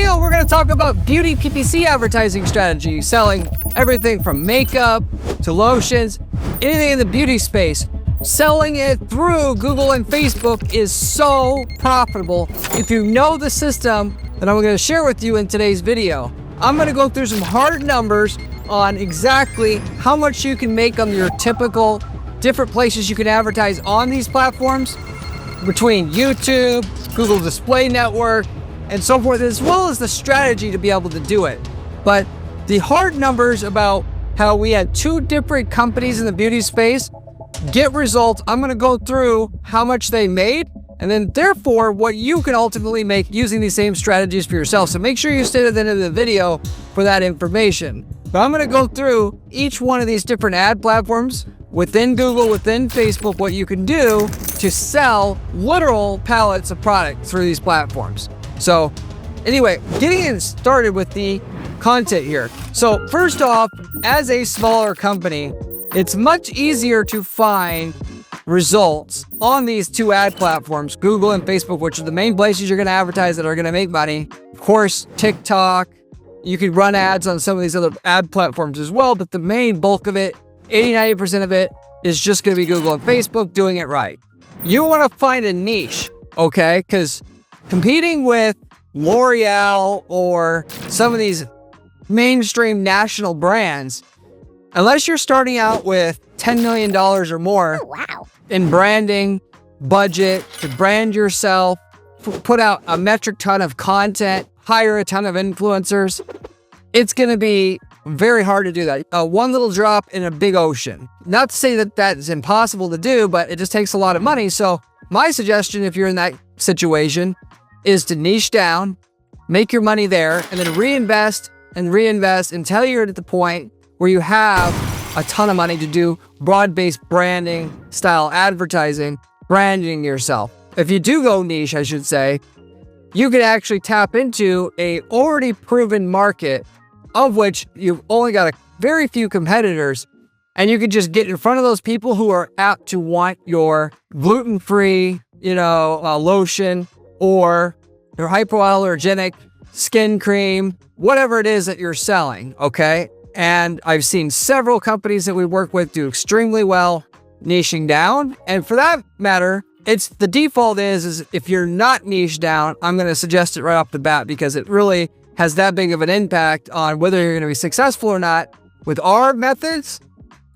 video, we're going to talk about beauty PPC advertising strategy, selling everything from makeup to lotions, anything in the beauty space. Selling it through Google and Facebook is so profitable if you know the system that I'm going to share with you in today's video. I'm going to go through some hard numbers on exactly how much you can make on your typical different places you can advertise on these platforms, between YouTube, Google Display Network, and so forth, as well as the strategy to be able to do it. But the hard numbers about how we had two different companies in the beauty space get results, I'm going to go through how much they made, and then therefore what you can ultimately make using these same strategies for yourself. So make sure you stay to the end of the video for that information. But I'm going to go through each one of these different ad platforms within Google, within Facebook, what you can do to sell literal pallets of product through these platforms. So anyway, getting started with the content here. So first off, as a smaller company, it's much easier to find results on these two ad platforms, Google and Facebook, which are the main places you're going to advertise that are going to make money. Of course, TikTok, you could run ads on some of these other ad platforms as well, but the main bulk of it, 80-90% of it, is just going to be Google and Facebook doing it right. You want to find a niche, okay? Because competing with L'Oreal or some of these mainstream national brands, unless you're starting out with $10 million or more in branding, budget, to brand yourself, put out a metric ton of content, hire a ton of influencers, it's going to be very hard to do that. One little drop in a big ocean. Not to say that that's impossible to do, but it just takes a lot of money. So my suggestion, if you're in that situation, is to niche down, make your money there, and then reinvest until you're at the point where you have a ton of money to do broad-based branding style advertising, branding yourself. If you do go niche, I should say, you can actually tap into a already proven market of which you've only got a very few competitors, and you can just get in front of those people who are apt to want your gluten-free, lotion, or your hypoallergenic skin cream, whatever it is that you're selling, okay? And I've seen several companies that we work with do extremely well niching down. And for that matter, it's the default is if you're not niche down, I'm going to suggest it right off the bat because it really has that big of an impact on whether you're going to be successful or not with our methods,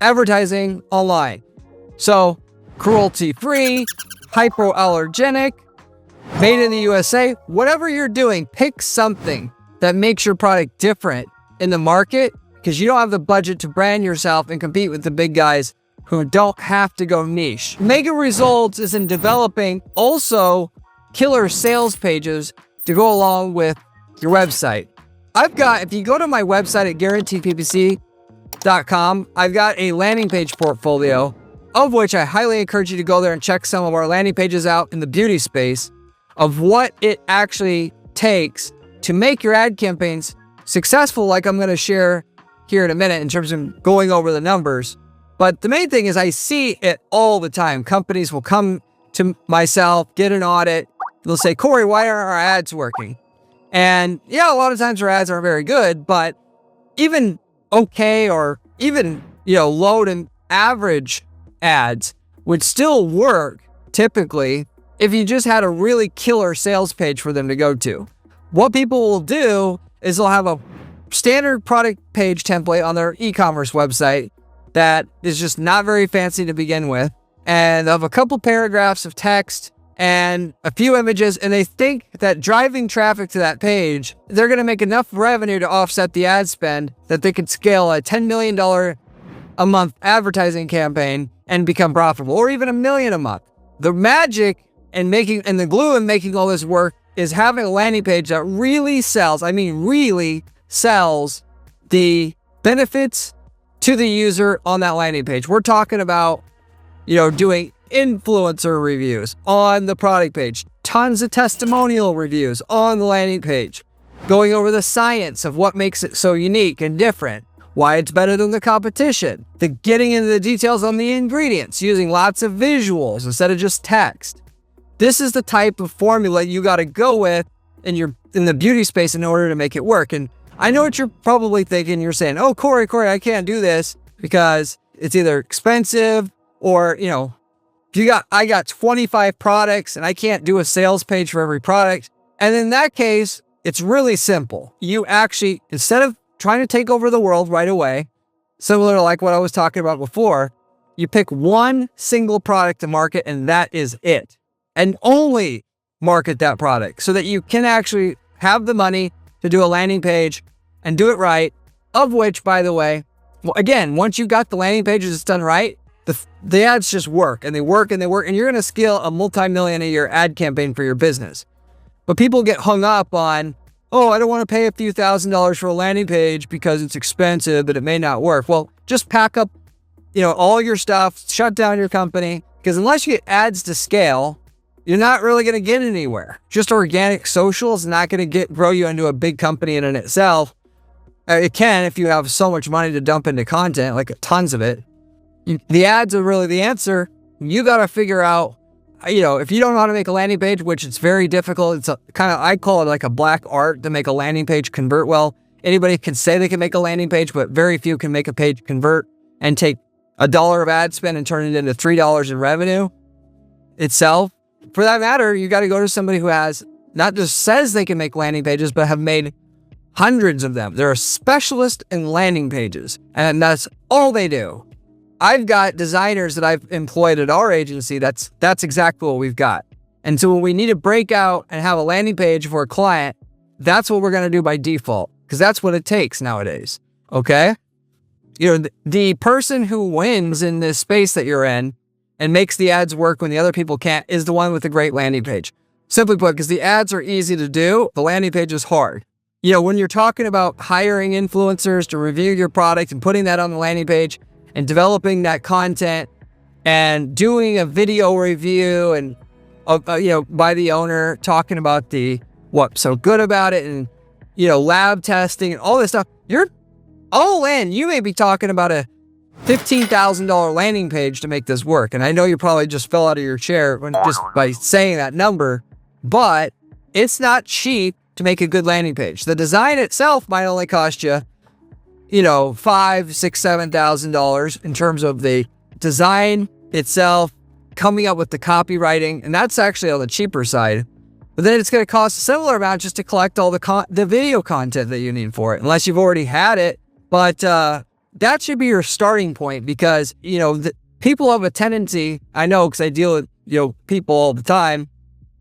advertising online. So cruelty-free, hypoallergenic, made in the USA, whatever you're doing, pick something that makes your product different in the market because you don't have the budget to brand yourself and compete with the big guys who don't have to go niche. Mega results is in developing also killer sales pages to go along with your website. If you go to my website at guaranteedppc.com, I've got a landing page portfolio of which I highly encourage you to go there and check some of our landing pages out in the beauty space of what it actually takes to make your ad campaigns successful, like I'm going to share here in a minute in terms of going over the numbers. But the main thing is I see it all the time. Companies will come to myself, get an audit. They'll say, Corey, why aren't our ads working? And yeah, a lot of times our ads aren't very good, but even okay or even, low to average ads would still work typically if you just had a really killer sales page for them to go to. What people will do is they'll have a standard product page template on their e-commerce website that is just not very fancy to begin with, and they'll have a couple paragraphs of text and a few images, and they think that driving traffic to that page, they're going to make enough revenue to offset the ad spend that they could scale a $10 million a month advertising campaign and become profitable, or even $1 million a month. The magic and the glue in making all this work is having a landing page that really sells, really sells the benefits to the user on that landing page. We're talking about, doing influencer reviews on the product page, tons of testimonial reviews on the landing page, going over the science of what makes it so unique and different, why it's better than the competition, getting into the details on the ingredients, using lots of visuals instead of just text. This is the type of formula you got to go with in the beauty space in order to make it work. And I know what you're probably thinking. You're saying, oh, Corey, I can't do this because it's either expensive or, I got 25 products and I can't do a sales page for every product. And in that case, it's really simple. You actually, instead of trying to take over the world right away, similar to like what I was talking about before, you pick one single product to market and that is it. And only market that product so that you can actually have the money to do a landing page and do it right, of which, by the way, well, again, once you got the landing pages, it's done right, the ads just work and they work and they work, and you're going to scale a multi-million a year ad campaign for your business. But people get hung up on, oh, I don't want to pay a few $1,000s for a landing page because it's expensive, but it may not work. Well, just pack up, all your stuff, shut down your company, because unless you get ads to scale, you're not really going to get anywhere. Just organic social is not going to grow you into a big company in and itself. It can if you have so much money to dump into content, like tons of it. The ads are really the answer. You got to figure out, if you don't know how to make a landing page, which it's very difficult. It's I call it like a black art to make a landing page convert well. Anybody can say they can make a landing page, but very few can make a page convert and take $1 of ad spend and turn it into $3 in revenue itself. For that matter, you got to go to somebody who has not just says they can make landing pages, but have made hundreds of them. They're a specialist in landing pages, and that's all they do. I've got designers that I've employed at our agency. That's exactly what we've got. And so when we need to break out and have a landing page for a client, that's what we're going to do by default, because that's what it takes nowadays. Okay? The person who wins in this space that you're in and makes the ads work when the other people can't is the one with a great landing page. Simply put, because the ads are easy to do, the landing page is hard. When you're talking about hiring influencers to review your product and putting that on the landing page and developing that content and doing a video review and, by the owner talking about what's so good about it and, lab testing and all this stuff, you're all in. You may be talking about a $15,000 landing page to make this work. And I know you probably just fell out of your chair just by saying that number, but it's not cheap to make a good landing page. The design itself might only cost you, $5,000, $6,000, $7,000 in terms of the design itself, coming up with the copywriting, and that's actually on the cheaper side. But then it's going to cost a similar amount just to collect all the video content that you need for it, unless you've already had it. But that should be your starting point, because people have a tendency. I know, because I deal with people all the time.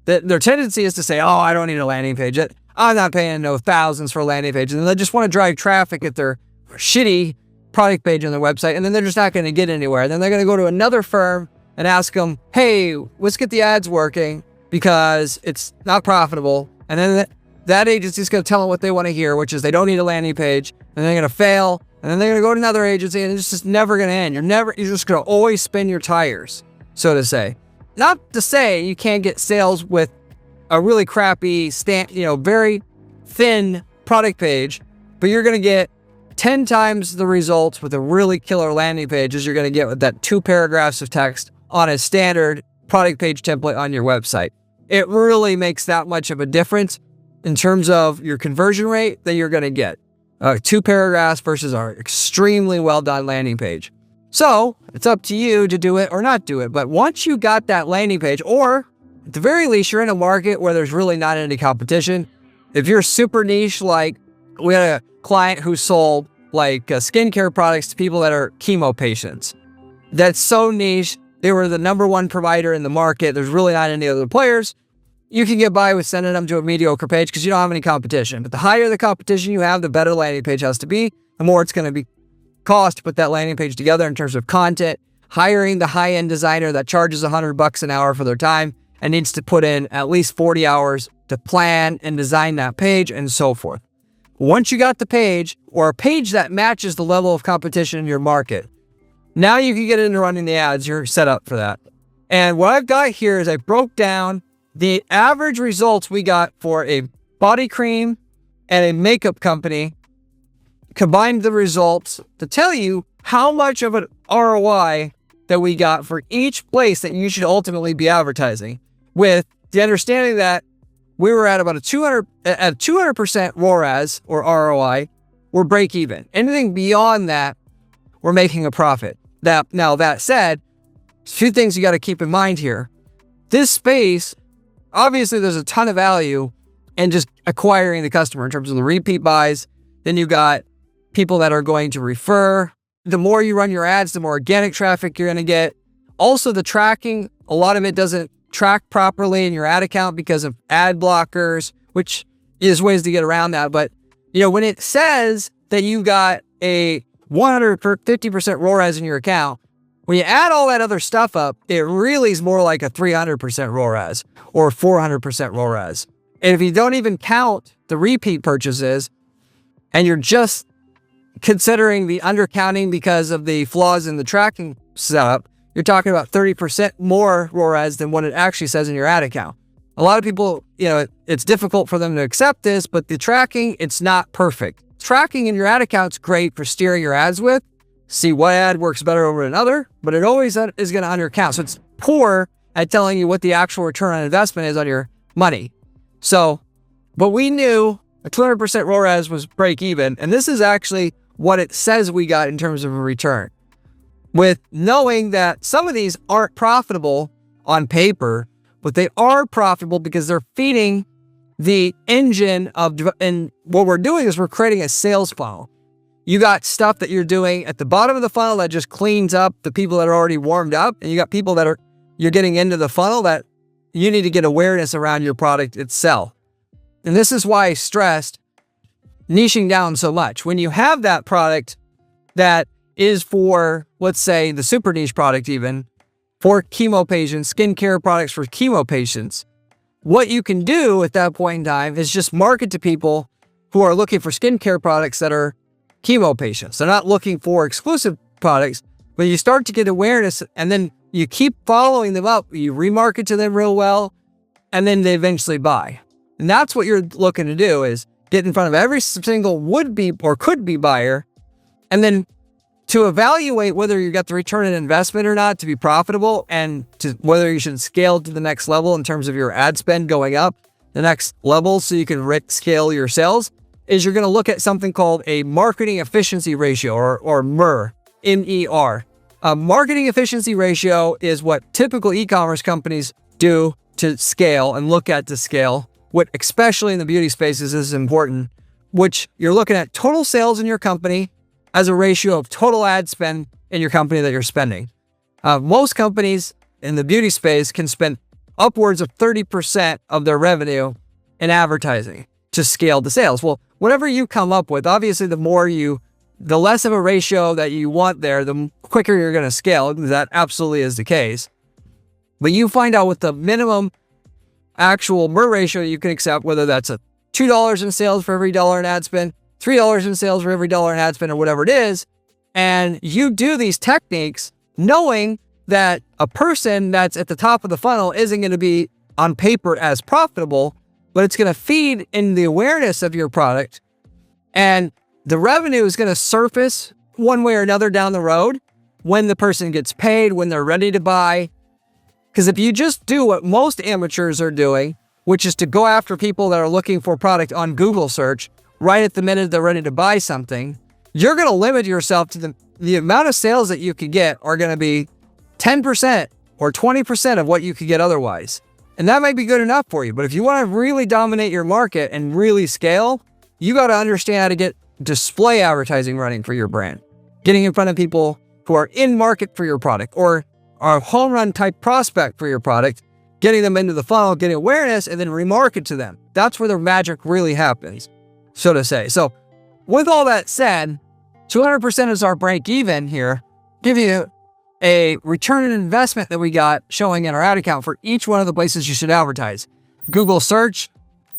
That their tendency is to say, "Oh, I don't need a landing page. I'm not paying no thousands for a landing page," and they just want to drive traffic at their shitty product page on their website, and then they're just not going to get anywhere. Then they're going to go to another firm and ask them, "Hey, let's get the ads working because it's not profitable." And then that agency's going to tell them what they want to hear, which is they don't need a landing page, and they're going to fail, and then they're going to go to another agency, and it's just never going to end. You're just going to always spin your tires, so to say. Not to say you can't get sales with a really crappy, very thin product page, but you're going to get 10 times the results with a really killer landing page as you're going to get with that 2 paragraphs of text on a standard product page template on your website. It really makes that much of a difference in terms of your conversion rate that you're going to get. 2 paragraphs versus our extremely well done landing page. So it's up to you to do it or not do it. But once you got that landing page, or at the very least, you're in a market where there's really not any competition. If you're super niche, like we had a client who sold skincare products to people that are chemo patients. That's so niche. They were the number one provider in the market. There's really not any other players. You can get by with sending them to a mediocre page because you don't have any competition. But the higher the competition you have, the better the landing page has to be. The more it's going to be cost to put that landing page together in terms of content. Hiring the high-end designer that charges $100 an hour for their time and needs to put in at least 40 hours to plan and design that page and so forth. Once you got the page, or a page that matches the level of competition in your market, now you can get into running the ads. You're set up for that. And what I've got here is I broke down the average results we got for a body cream and a makeup company, combined the results to tell you how much of an ROI that we got for each place that you should ultimately be advertising, with the understanding that we were at about a 200% ROAS or ROI, we're break even. Anything beyond that, we're making a profit. Now that said, a few things you got to keep in mind here. This space, obviously there's a ton of value in just acquiring the customer in terms of the repeat buys. Then you got people that are going to refer. The more you run your ads, the more organic traffic you're going to get. Also the tracking, a lot of it doesn't track properly in your ad account because of ad blockers, which is ways to get around that. But when it says that you got a 150% ROAS in your account, when you add all that other stuff up, it really is more like a 300% ROAS or 400% ROAS. And if you don't even count the repeat purchases and you're just considering the undercounting because of the flaws in the tracking setup, you're talking about 30% more ROAS than what it actually says in your ad account. A lot of people, it's difficult for them to accept this, but the tracking, it's not perfect. Tracking in your ad account's great for steering your ads with, see what ad works better over another, but it always is going to undercount. So it's poor at telling you what the actual return on investment is on your money. So, but we knew a 200% ROAS was break even, and this is actually what it says we got in terms of a return. With knowing that some of these aren't profitable on paper, but they are profitable because they're feeding the engine of, and what we're doing is we're creating a sales funnel. You got stuff that you're doing at the bottom of the funnel that just cleans up the people that are already warmed up, and you got people that you're getting into the funnel that you need to get awareness around your product itself. And this is why I stressed niching down so much. When you have that product that is for, let's say, the super niche product even, for chemo patients, skincare products for chemo patients, what you can do at that point in time is just market to people who are looking for skincare products that are chemo patients. They're not looking for exclusive products, but you start to get awareness and then you keep following them up. You remarket to them real well, and then they eventually buy. And that's what you're looking to do, is get in front of every single would-be or could-be buyer, and then to evaluate whether you got the return on investment or not to be profitable, and to whether you should scale to the next level in terms of your ad spend going up the next level so you can scale your sales, is you're going to look at something called a marketing efficiency ratio, or MER, M-E-R. A marketing efficiency ratio is what typical e-commerce companies do to scale and look at to scale. What, especially in the beauty spaces, is important, which you're looking at total sales in your company as a ratio of total ad spend in your company that you're spending. Most companies in the beauty space can spend upwards of 30% of their revenue in advertising to scale the sales. Well, whatever you come up with, obviously the less of a ratio that you want there, the quicker you're going to scale. That absolutely is the case. But you find out what the minimum actual MER ratio you can accept, whether that's a $2 in sales for every dollar in ad spend, $3 in sales for every dollar in ad spend, or whatever it is. And you do these techniques knowing that a person that's at the top of the funnel isn't going to be on paper as profitable, but it's going to feed in the awareness of your product, and the revenue is going to surface one way or another down the road when the person gets paid, when they're ready to buy. Because if you just do what most amateurs are doing, which is to go after people that are looking for product on Google search right at the minute they're ready to buy something, you're going to limit yourself to the amount of sales that you could get are going to be 10% or 20% of what you could get otherwise. And that might be good enough for you. But if you want to really dominate your market and really scale, you got to understand how to get display advertising running for your brand, getting in front of people who are in market for your product or are a home run type prospect for your product, getting them into the funnel, getting awareness, and then remarket to them. That's where the magic really happens, so to say. So with all that said, 200% is our break even here. Give you a return on investment that we got showing in our ad account for each one of the places you should advertise. Google search,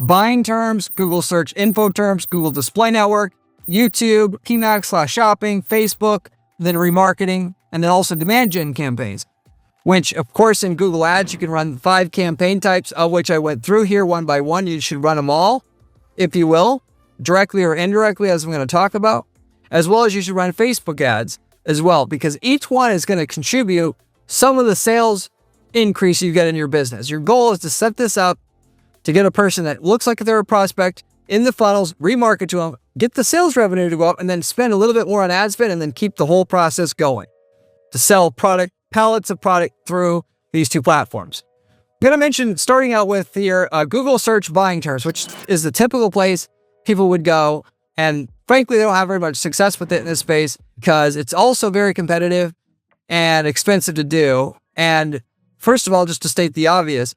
buying terms, Google search info terms, Google display network, YouTube, PMax/shopping, Facebook, then remarketing, and then also demand gen campaigns, which of course in Google Ads, you can run 5 campaign types, of which I went through here one by one. You should run them all, if you will, directly or indirectly, as I'm going to talk about, as well as you should run Facebook ads as well, because each one is going to contribute some of the sales increase you get in your business. Your goal is to set this up to get a person that looks like they're a prospect in the funnels, remarket to them, get the sales revenue to go up, and then spend a little bit more on ad spend, and then keep the whole process going to sell pallets of product through these two platforms. I'm going to mention starting out with your Google search buying terms, which is the typical place people would go. And frankly, they don't have very much success with it in this space because it's also very competitive and expensive to do. And first of all, just to state the obvious,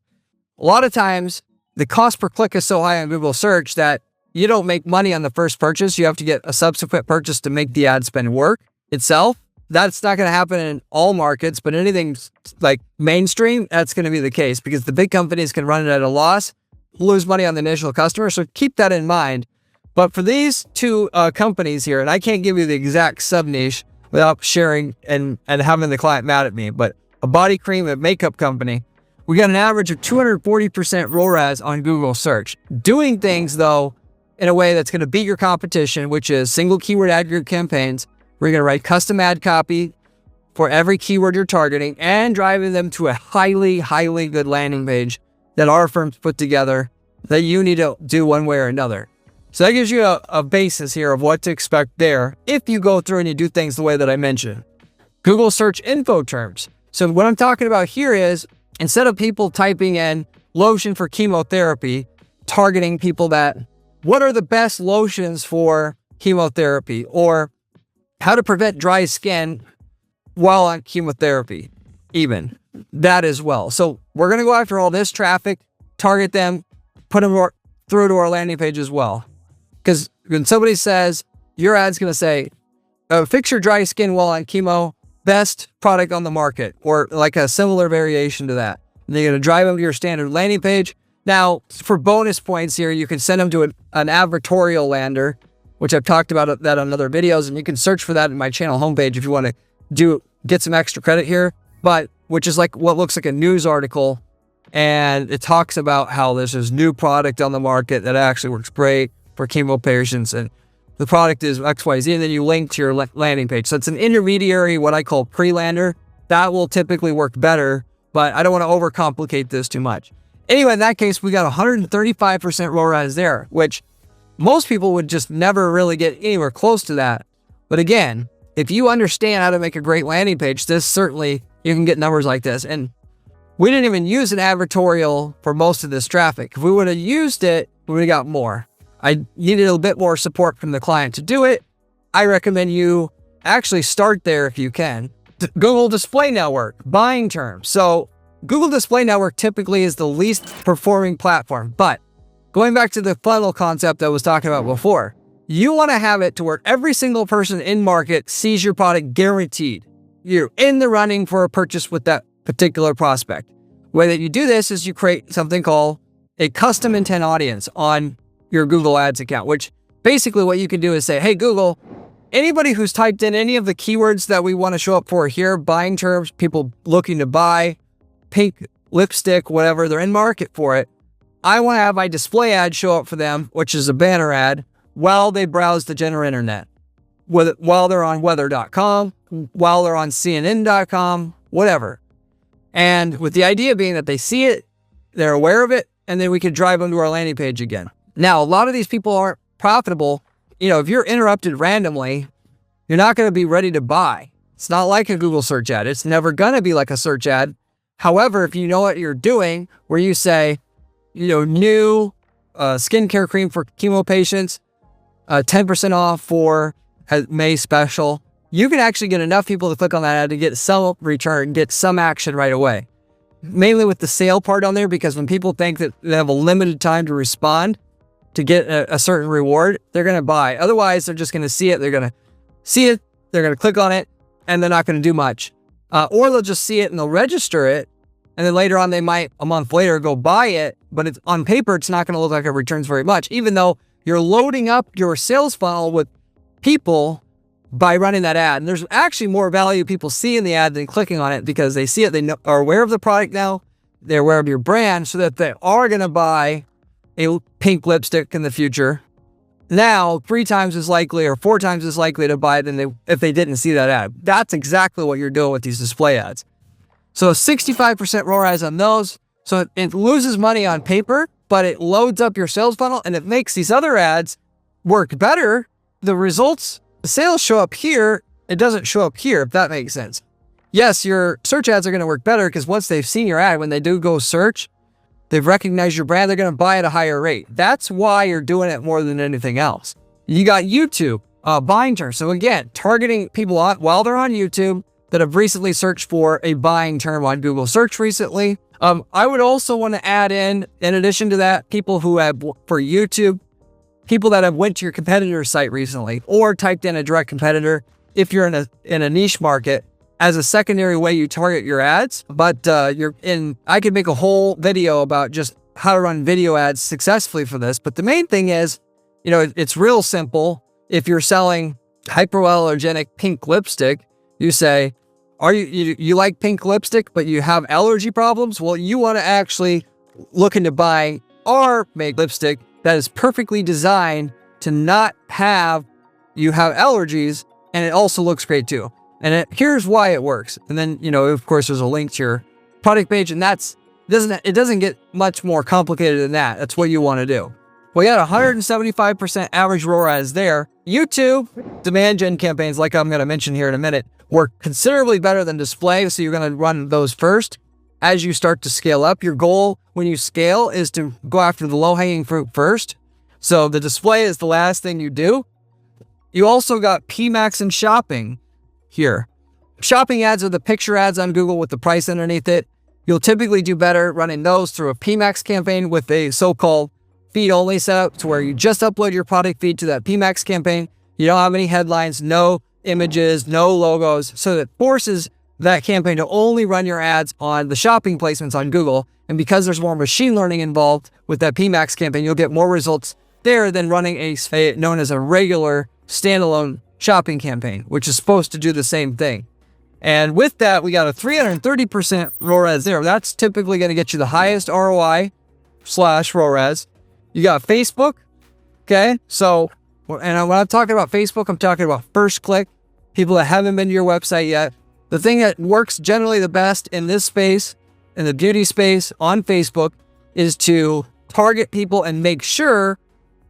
a lot of times the cost per click is so high on Google search that you don't make money on the first purchase. You have to get a subsequent purchase to make the ad spend work itself. That's not going to happen in all markets, but anything like mainstream, that's going to be the case because the big companies can run it at a loss, lose money on the initial customer. So keep that in mind. But for these two companies here, and I can't give you the exact sub niche without sharing and having the client mad at me, but a body cream and makeup company, we got an average of 240% ROAS on Google search. Doing things though, in a way that's going to beat your competition, which is single keyword ad group campaigns. We're going to write custom ad copy for every keyword you're targeting and driving them to a highly, highly good landing page that our firms put together that you need to do one way or another. So that gives you a basis here of what to expect there if you go through and you do things the way that I mentioned. Google search info terms. So what I'm talking about here is instead of people typing in lotion for chemotherapy, targeting people that, what are the best lotions for chemotherapy, or how to prevent dry skin while on chemotherapy, even that as well. So we're going to go after all this traffic, target them, put them through to our landing page as well. Because when somebody says, your ad's going to say, fix your dry skin while on chemo, best product on the market, or like a similar variation to that. And they're going to drive them to your standard landing page. Now, for bonus points here, you can send them to an advertorial lander, which I've talked about that on other videos, and you can search for that in my channel homepage if you want to get some extra credit here, but which is like what looks like a news article, and it talks about how there's this new product on the market that actually works great for chemo patients, and the product is XYZ, and then you link to your landing page. So it's an intermediary, what I call pre-lander. That will typically work better, but I don't want to overcomplicate this too much. Anyway, in that case, we got 135% ROAS there, which most people would just never really get anywhere close to that. But again, if you understand how to make a great landing page, you can get numbers like this. And we didn't even use an advertorial for most of this traffic. If we would have used it, we would have got more. I needed a bit more support from the client to do it. I recommend you actually start there if you can. Google Display Network, buying terms. So Google Display Network typically is the least performing platform, but going back to the funnel concept I was talking about before, you want to have it to where every single person in market sees your product guaranteed. You're in the running for a purchase with that particular prospect. The way that you do this is you create something called a custom intent audience on your Google Ads account, which basically what you can do is say, hey, Google, anybody who's typed in any of the keywords that we want to show up for here, buying terms, people looking to buy, pink lipstick, whatever, they're in market for it. I want to have my display ad show up for them, which is a banner ad, while they browse the general internet, while they're on weather.com, while they're on CNN.com, whatever. And with the idea being that they see it, they're aware of it, and then we can drive them to our landing page again. Now, a lot of these people aren't profitable. You know, if you're interrupted randomly, you're not going to be ready to buy. It's not like a Google search ad. It's never going to be like a search ad. However, if you know what you're doing, where you say, you know, new skincare cream for chemo patients, 10% off for May special, you can actually get enough people to click on that ad to get some return, get some action right away. Mainly with the sale part on there, because when people think that they have a limited time to respond to get a certain reward, they're going to buy. Otherwise, they're just going to see it. They're going to click on it, and they're not going to do much. Or they'll just see it and they'll register it, and then later on they might, a month later, go buy it, but it's on paper, it's not going to look like it returns very much, even though you're loading up your sales funnel with people by running that ad. And there's actually more value people see in the ad than clicking on it, because they see it, they are aware of the product now, they're aware of your brand, so that they are going to buy a pink lipstick in the future. Now, 3 times as likely or 4 times as likely to buy it than if they didn't see that ad. That's exactly what you're doing with these display ads. So 65% ROAS on those. So it loses money on paper, but it loads up your sales funnel and it makes these other ads work better. The results, the sales show up here. It doesn't show up here, if that makes sense. Yes, your search ads are going to work better because once they've seen your ad, when they do go search, they've recognized your brand, they're going to buy at a higher rate. That's why you're doing it more than anything else. You got YouTube, buying terms. So again, targeting people while they're on YouTube that have recently searched for a buying term on Google search recently. I would also want to add in addition to that, people who have, for YouTube, people that have went to your competitor's site recently or typed in a direct competitor if you're in a niche market as a secondary way you target your ads. But I could make a whole video about just how to run video ads successfully for this. But the main thing is, it's real simple. If you're selling hypoallergenic pink lipstick, you say, you like pink lipstick, but you have allergy problems? Well, you want to actually look into buying our make lipstick that is perfectly designed to not have you have allergies, and it also looks great too. And here's why it works. And then, of course, there's a link to your product page, and it doesn't get much more complicated than that. That's what you want to do. Well, you got 175% average ROAS there. YouTube demand gen campaigns, like I'm going to mention here in a minute, work considerably better than display. So you're going to run those first. As you start to scale up, your goal when you scale is to go after the low-hanging fruit first. So the display is the last thing you do. You also got PMax and shopping here. Shopping ads are the picture ads on Google with the price underneath it. You'll typically do better running those through a PMax campaign with a so-called feed-only setup, to where you just upload your product feed to that PMax campaign. You don't have any headlines, no images, no logos, so that forces that campaign to only run your ads on the shopping placements on Google. And because there's more machine learning involved with that PMax campaign, you'll get more results there than running a known as a regular standalone shopping campaign, which is supposed to do the same thing. And with that, we got a 330% ROAS there. That's typically going to get you the highest ROI/ROAS. You got Facebook. Okay. So, and when I'm talking about Facebook, I'm talking about first click, people that haven't been to your website yet. The thing that works generally the best in this space, in the beauty space on Facebook, is to target people and make sure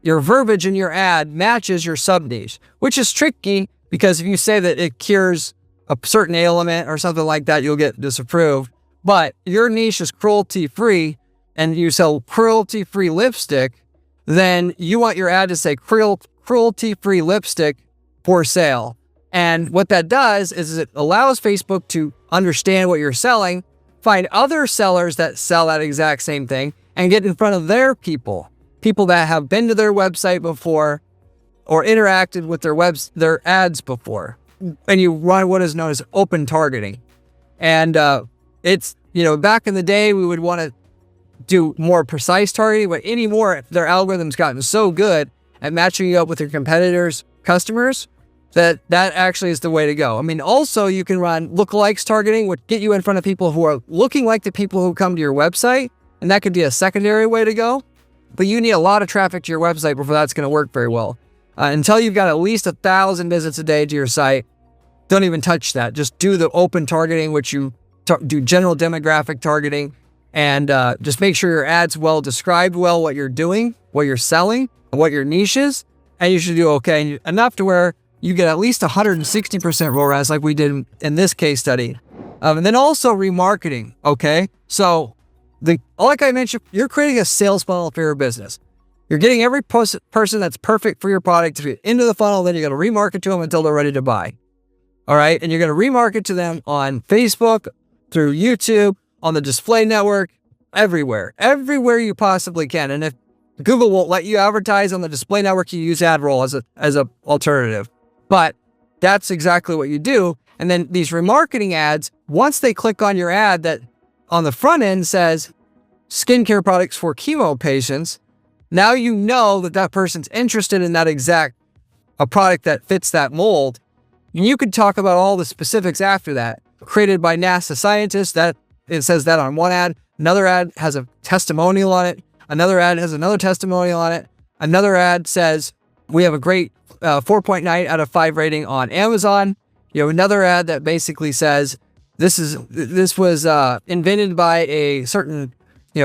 your verbiage in your ad matches your sub niche, which is tricky because if you say that it cures a certain ailment or something like that, you'll get disapproved. But your niche is cruelty-free and you sell cruelty-free lipstick, then you want your ad to say cruelty-free lipstick for sale. And what that does is it allows Facebook to understand what you're selling, find other sellers that sell that exact same thing, and get in front of their people that have been to their website before or interacted with their ads before. And you run what is known as open targeting. And it's, back in the day, we would want to do more precise targeting, but anymore, their algorithm's gotten so good at matching you up with your competitors' customers that actually is the way to go. I mean, also you can run lookalikes targeting, which get you in front of people who are looking like the people who come to your website, and that could be a secondary way to go. But you need a lot of traffic to your website before that's going to work very well. Until you've got at least 1,000 visits a day to your site, don't even touch that. Just do the open targeting, which you do general demographic targeting, and just make sure your ad's well described, what you're doing, what you're selling, what your niche is, and you should do okay. Enough to where you get at least 160% ROAS like we did in this case study. And then also remarketing, okay? So like I mentioned, you're creating a sales funnel for your business. You're getting every person that's perfect for your product to get into the funnel, then you're going to remarket to them until they're ready to buy. All right? And you're going to remarket to them on Facebook, through YouTube, on the display network, everywhere you possibly can. And if Google won't let you advertise on the display network, you use AdRoll as a alternative. But that's exactly what you do. And then these remarketing ads, once they click on your ad that on the front end says skincare products for chemo patients, now you know that person's interested in that a product that fits that mold. And you could talk about all the specifics after that. Created by NASA scientists, that it says that on one ad. Another ad has a testimonial on it. Another ad has another testimonial on it. Another ad says we have a great 4.9 out of 5 rating on Amazon. You have another ad that basically says this was invented by a certain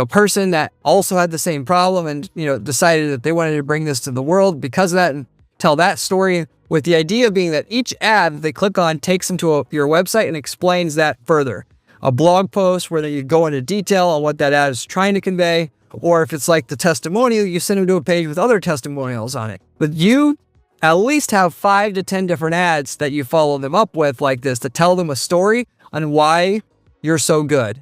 person that also had the same problem and, decided that they wanted to bring this to the world because of that and tell that story, with the idea being that each ad that they click on takes them to your website and explains that further. A blog post where you go into detail on what that ad is trying to convey, or if it's like the testimonial, you send them to a page with other testimonials on it. But you at least have 5 to 10 different ads that you follow them up with like this to tell them a story on why you're so good.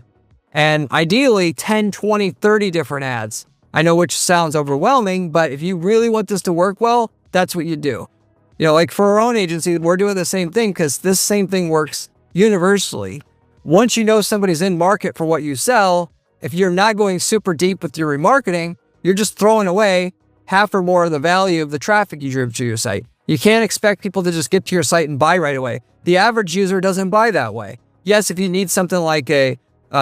And ideally 10, 20, 30 different ads. I know which sounds overwhelming, but if you really want this to work well, that's what you do. Like for our own agency, we're doing the same thing because this same thing works universally. Once you know somebody's in market for what you sell, if you're not going super deep with your remarketing, you're just throwing away half or more of the value of the traffic you drove to your site. You can't expect people to just get to your site and buy right away. The average user doesn't buy that way. Yes, if you need something like a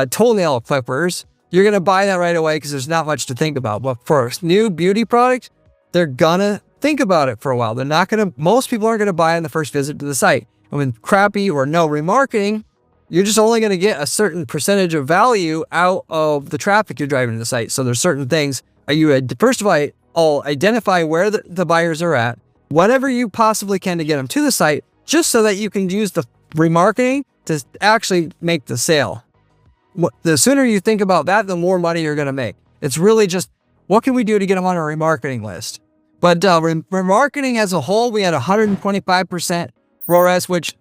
toenail clippers, you're going to buy that right away because there's not much to think about. But for a new beauty product, they're going to think about it for a while. Most people aren't going to buy on the first visit to the site. And with crappy or no remarketing, you're just only going to get a certain percentage of value out of the traffic you're driving to the site. So there's certain things first of all, identify where the buyers are at, whatever you possibly can to get them to the site, just so that you can use the remarketing to actually make the sale. The sooner you think about that, the more money you're going to make. It's really just, what can we do to get them on our remarketing list? But remarketing as a whole, we had 125% ROAS, which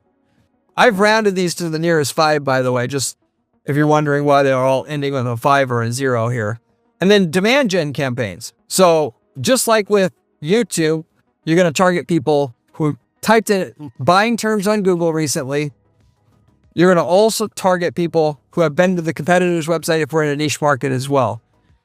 I've rounded these to the nearest 5, by the way, just if you're wondering why they're all ending with a 5 or a 0 here. And then demand gen campaigns. So just like with YouTube, you're going to target people who typed in buying terms on Google recently. You're going to also target people who have been to the competitor's website if we're in a niche market as well.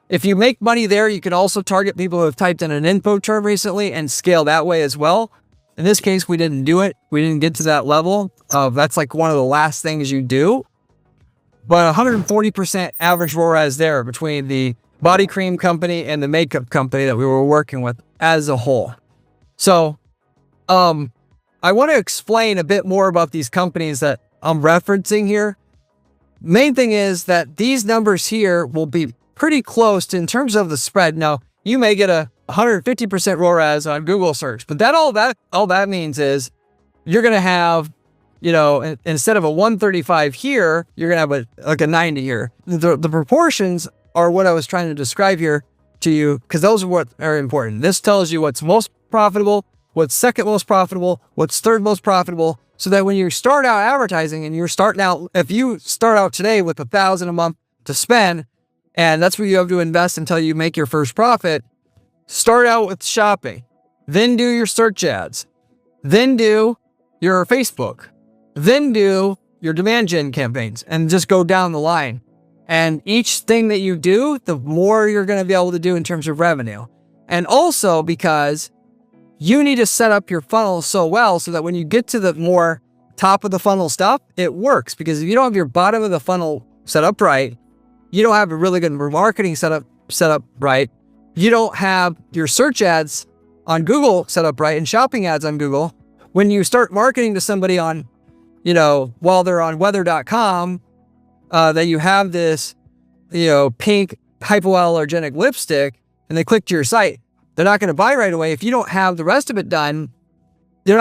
If you make money there, you can also target people who have typed in an info term recently and scale that way as well. In this case, we didn't do it. We didn't get to that level. That's like one of the last things you do. But 140% average ROAS there between the body cream company and the makeup company that we were working with as a whole. So I want to explain a bit more about these companies that I'm referencing here. Main thing is that these numbers here will be pretty close to, in terms of the spread. Now, you may get a 150% ROAS on Google search, but all that means is you're going to have, instead of a 135 here, you're going to have a 90 here. The proportions are what I was trying to describe here to you, because those are what are important. This tells you what's most profitable, what's second most profitable, what's third most profitable, so that when you start out advertising and if you start out today with $1,000 a month to spend, and that's where you have to invest until you make your first profit, start out with shopping, then do your search ads, then do your Facebook, then do your demand gen campaigns, and just go down the line. And each thing that you do, the more you're going to be able to do in terms of revenue. And also because you need to set up your funnel so well so that when you get to the more top of the funnel stuff, it works. Because if you don't have your bottom of the funnel set up right, you don't have a really good remarketing set up right, you don't have your search ads on Google set up right and shopping ads on Google, when you start marketing to somebody on, while they're on weather.com, that you have this, pink hypoallergenic lipstick and they click to your site, they're not going to buy right away. If you don't have the rest of it done, you're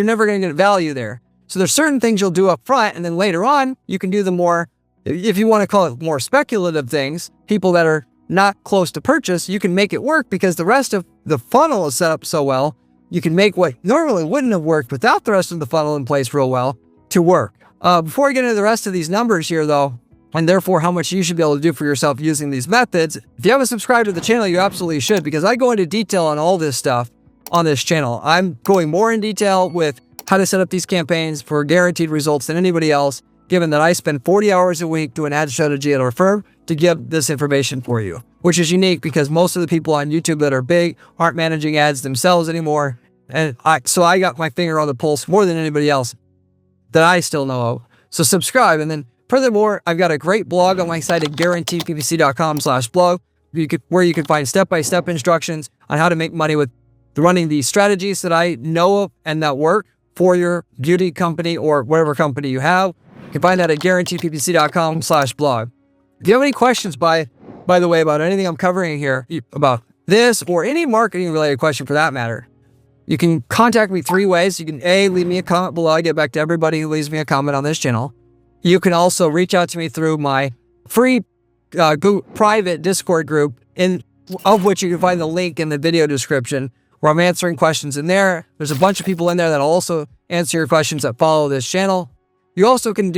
never going to get value there. So there's certain things you'll do up front, and then later on, you can do the more, if you want to call it more speculative things, people that are not close to purchase, you can make it work because the rest of the funnel is set up so well, you can make what normally wouldn't have worked without the rest of the funnel in place real well to work. Before I get into the rest of these numbers here though, and therefore how much you should be able to do for yourself using these methods, if you haven't subscribed to the channel, you absolutely should, because I go into detail on all this stuff on this channel. I'm going more in detail with how to set up these campaigns for guaranteed results than anybody else, given that I spend 40 hours a week doing ad strategy at our firm to give this information for you, which is unique because most of the people on YouTube that are big aren't managing ads themselves anymore. And so I got my finger on the pulse more than anybody else that I still know of. So subscribe. And then furthermore, I've got a great blog on my site at guaranteedppc.com/blog, where you can find step-by-step instructions on how to make money with running these strategies that I know of and that work for your beauty company or whatever company you have. You can find that at guaranteedppc.com/blog. If you have any questions, by by the way, about anything I'm covering here, about this or any marketing related question for that matter, you can contact me 3 ways. You can leave me a comment below. I get back to everybody who leaves me a comment on this channel. You can also reach out to me through my free private Discord group, of which you can find the link in the video description, where I'm answering questions in there. There's a bunch of people in there that also answer your questions that follow this channel. You also can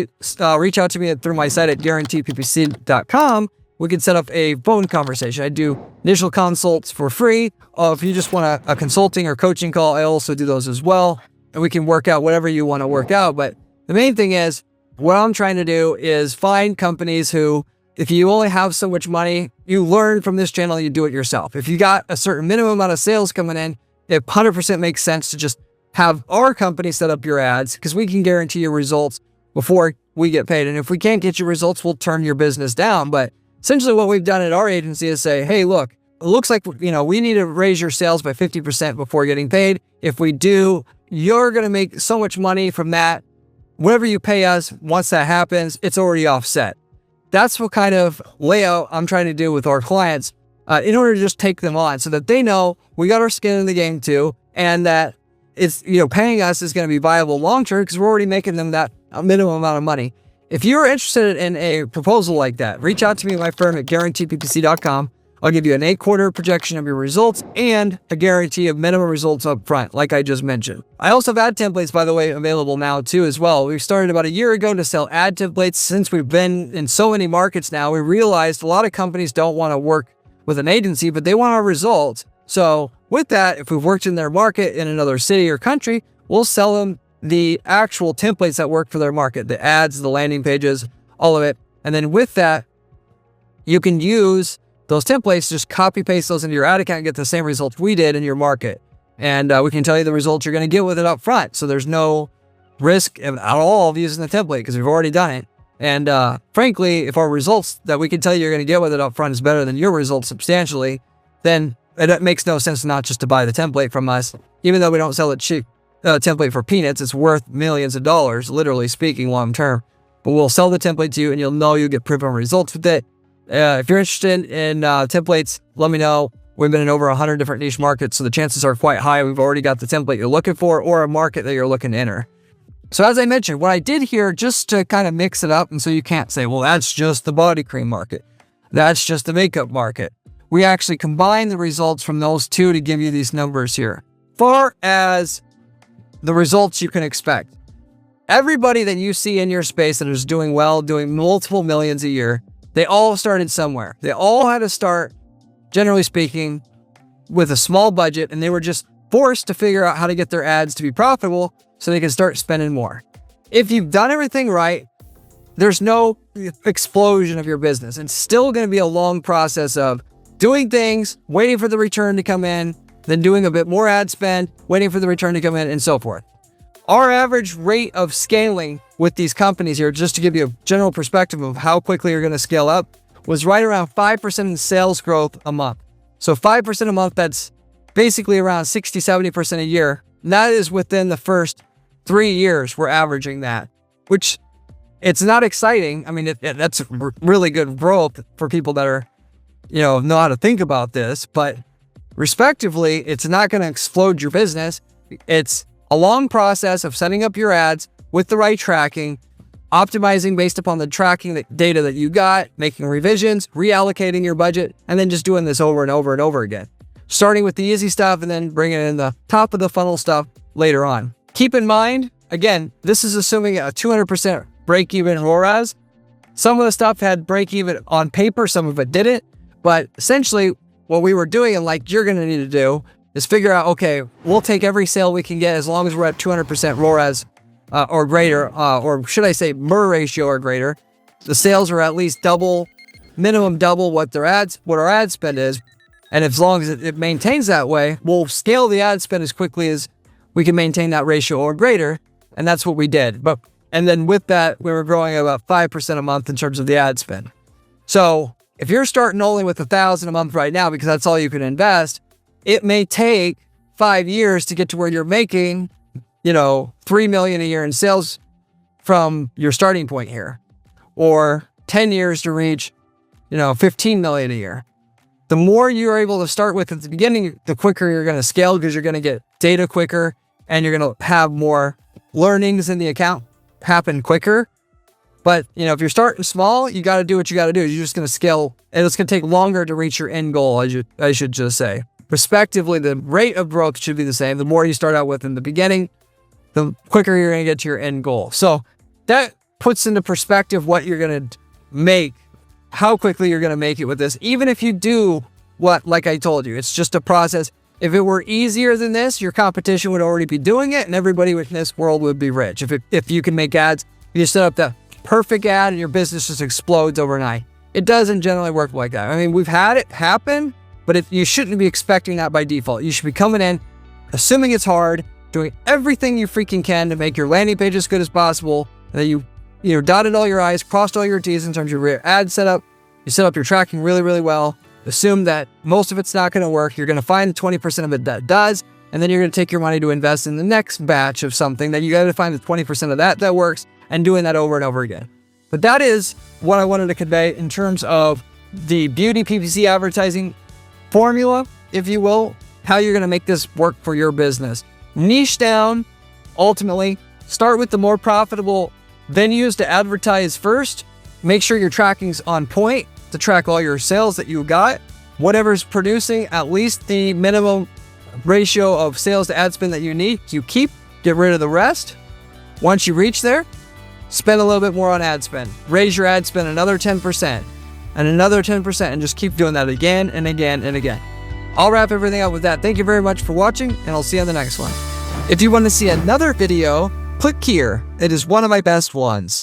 reach out to me through my site at guaranteedppc.com. We can set up a phone conversation. I do initial consults for free. If you just want a consulting or coaching call, I also do those as well. And we can work out whatever you want to work out. But the main thing is, what I'm trying to do is find companies who, if you only have so much money, you learn from this channel, you do it yourself. If you got a certain minimum amount of sales coming in, it 100% makes sense to just have our company set up your ads, because we can guarantee your results before we get paid. And if we can't get your results, we'll turn your business down. But essentially what we've done at our agency is say, hey, look, it looks like, we need to raise your sales by 50% before getting paid. If we do, you're going to make so much money from that. Whatever you pay us, once that happens, it's already offset. That's what kind of layout I'm trying to do with our clients in order to just take them on, so that they know we got our skin in the game too, and that it's, paying us is going to be viable long-term, because we're already making them that minimum amount of money. If you're interested in a proposal like that, reach out to me at my firm at guaranteedppc.com. I'll give you an 8-quarter projection of your results and a guarantee of minimum results up front, like I just mentioned. I also have ad templates, by the way, available now too as well. We started about a year ago to sell ad templates. Since we've been in so many markets now, we realized a lot of companies don't want to work with an agency, but they want our results. So with that, if we've worked in their market in another city or country, we'll sell them the actual templates that work for their market, the ads, the landing pages, all of it. And then with that, you can use those templates, just copy paste those into your ad account and get the same results we did in your market. And we can tell you the results you're going to get with it up front. So there's no risk at all of using the template, because we've already done it. And frankly, if our results that we can tell you you're going to get with it up front is better than your results substantially, then it makes no sense not just to buy the template from us. Even though we don't sell it cheap, template for peanuts, it's worth millions of dollars, literally speaking, long term. But we'll sell the template to you, and you'll know you get proven results with it. If you're interested in templates, let me know. We've been in over 100 different niche markets, so the chances are quite high we've already got the template you're looking for, or a market that you're looking to enter. So as I mentioned, what I did here, just to kind of mix it up, and so you can't say, well, that's just the body cream market, that's just the makeup market. We actually combine the results from those two to give you these numbers here. Far as the results you can expect, everybody that you see in your space that is doing well, doing multiple millions a year, they all started somewhere. They all had to start, generally speaking, with a small budget, and they were just forced to figure out how to get their ads to be profitable so they can start spending more. If you've done everything right, there's no explosion of your business. It's still going to be a long process of doing things, waiting for the return to come in, then doing a bit more ad spend, waiting for the return to come in, and so forth. Our average rate of scaling with these companies here, just to give you a general perspective of how quickly you're going to scale up, was right around 5% in sales growth a month. So 5% a month, that's basically around 60, 70% a year. And that is within the first 3 years, we're averaging that, which it's not exciting. I mean, that's really good growth for people that are, know how to think about this, but respectively, it's not going to explode your business. It's a long process of setting up your ads with the right tracking, optimizing based upon the tracking data that you got, making revisions, reallocating your budget, and then just doing this over and over and over again. Starting with the easy stuff and then bringing in the top of the funnel stuff later on. Keep in mind, again, this is assuming a 200% break-even ROAS. Some of the stuff had break-even on paper, some of it didn't, but essentially what we were doing, and like you're going to need to do, is figure out, okay, we'll take every sale we can get as long as we're at 200% ROAS or greater, or should I say MER ratio or greater. The sales are at least minimum double what our ad spend is. And as long as it maintains that way, we'll scale the ad spend as quickly as we can maintain that ratio or greater. And that's what we did. And then with that, we were growing about 5% a month in terms of the ad spend. So if you're starting only with $1,000 a month right now, because that's all you can invest, it may take 5 years to get to where you're making, $3 million a year in sales from your starting point here, or 10 years to reach 15 million a year. The more you're able to start with at the beginning, the quicker you're going to scale, because you're going to get data quicker and you're going to have more learnings in the account happen quicker. But, if you're starting small, you got to do what you got to do. You're just going to scale, and it's going to take longer to reach your end goal, I should just say. Respectively, the rate of growth should be the same. The more you start out with in the beginning, the quicker you're going to get to your end goal. So that puts into perspective what you're going to make, how quickly you're going to make it with this. Even if you do like I told you, it's just a process. If it were easier than this, your competition would already be doing it, and everybody in this world would be rich. If you can make ads, you set up the perfect ad and your business just explodes overnight. It doesn't generally work like that. I mean, we've had it happen, but you shouldn't be expecting that by default. You should be coming in, assuming it's hard, doing everything you freaking can to make your landing page as good as possible, and that you dotted all your I's, crossed all your T's in terms of your ad setup. You set up your tracking really, really well. Assume that most of it's not going to work. You're going to find the 20% of it that does, and then you're going to take your money to invest in the next batch of something that you got to find the 20% of that works, and doing that over and over again. But that is what I wanted to convey in terms of the beauty PPC advertising formula, if you will, how you're going to make this work for your business. Niche down, ultimately, start with the more profitable venues to advertise first. Make sure your tracking's on point to track all your sales that you got. Whatever's producing at least the minimum ratio of sales to ad spend that you need, you keep, get rid of the rest. Once you reach there, spend a little bit more on ad spend. Raise your ad spend another 10% and another 10%, and just keep doing that again and again and again. I'll wrap everything up with that. Thank you very much for watching, and I'll see you on the next one. If you want to see another video, click here. It is one of my best ones.